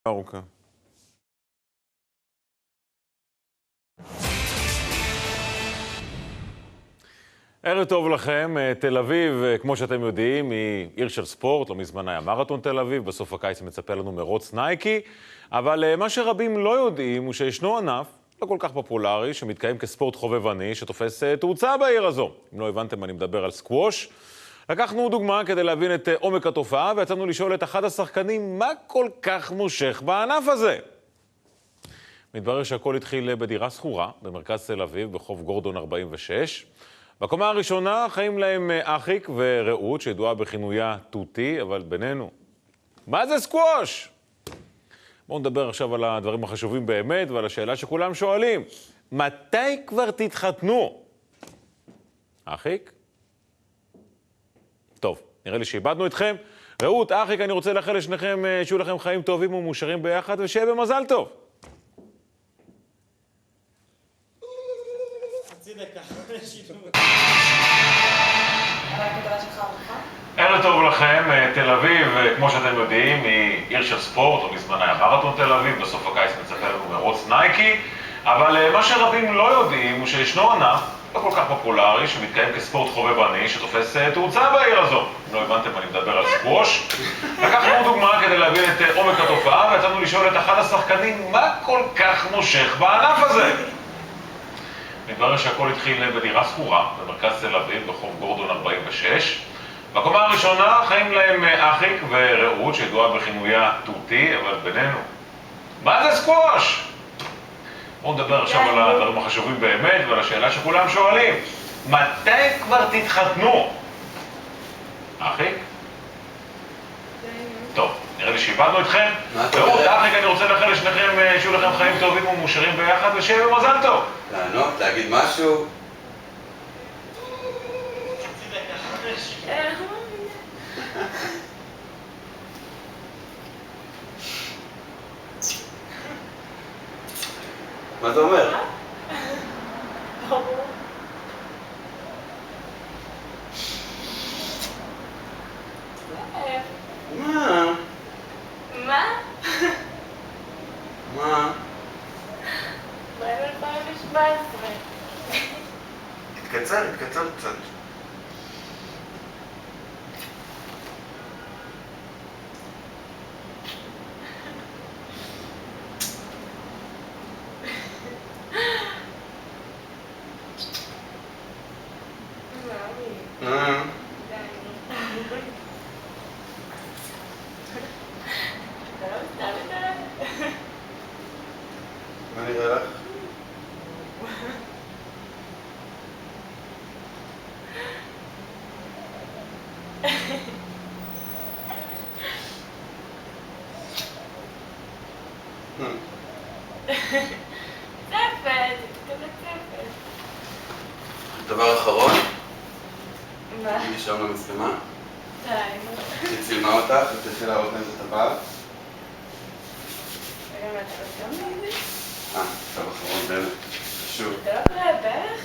ארוכה. ערב טוב לכם. תל אביב, כמו שאתם יודעים, היא עיר של ספורט. לא מזמן היה מרתון תל אביב, בסוף הקיץ מצפה לנו מרוץ נייקי. אבל מה שרבים לא יודעים הוא שישנו ענף לא כל כך פופולרי, שמתקיים כספורט חובבני, שתופס תאוצה בעיר הזו. אם לא הבנתם, אני מדבר על סקווש. לקחנו דוגמה כדי להבין את עומק התופעה, ויצאנו לשאול את אחד השחקנים מה כל כך מושך בענף הזה. מתברר שהכל התחיל בדירה שכורה במרכז תל אביב, בחוף גורדון 46. בקומה הראשונה חיים להם אחיק ורעות, שידועה בכינויה תותי, אבל בינינו, מה זה סקווש? בואו נדבר עכשיו על הדברים החשובים באמת, ועל השאלה שכולם שואלים. מתי כבר תתחתנו? אחיק? טוב, נראה לי שאיבדנו אתכם. רעות, אחיק, אני רוצה לאחל לשניכם שיהיו לכם חיים טובים ומאושרים ביחד, ושיהיה במזל טוב. חצי דקה. ערב טוב לכם. תל אביב, כמו שאתם יודעים, היא עיר של ספורט. לא מזמן היה מרתון תל אביב, בסוף הקיץ מצפה לנו מרוץ נייקי. אבל מה שרבים לא יודעים הוא שישנו ענף לא כל כך פופולרי, שמתקיים כספורט חובבני, שתופס תאוצה בעיר הזו. אם לא הבנתם, אני מדבר על סקווש. לקחנו דוגמה כדי להבין את עומק התופעה, ויצאנו לשאול את אחד השחקנים מה כל כך מושך בענף הזה. מתברר שהכל התחיל בדירה שכורה במרכז תל אביב, בחוף גורדון 46. בקומה הראשונה חיים להם אחיק ורעות, שידועה בכינויה תותי, אבל בינינו, מה זה סקווש? בואו נדבר עכשיו על הדברים החשובים באמת, ועל השאלה שכולם שואלים. מתי כבר תתחתנו? אחיק? טוב, נראה לי שאיבדנו אתכם. רעות, אחיק, אני רוצה לאחל לשניכם שיהיו לכם חיים טובים ומאושרים ביחד, ושיהיה במזל טוב. לענות, להגיד משהו? חצי דקה. מה זה אומר? ברור. מה? מה? מה? ב-2017. התקצר קצת. מה נראה לך? צפת, כזה צפת. דבר אחרון, מה? תגידי שם למצלמה, די, היא צילמה אותך, ותלכי להראות להם את הטבעת. רגע, מה אתה רשום לי את זה? דבר אחרון באמת, שוב. אתה לא קורא בערך?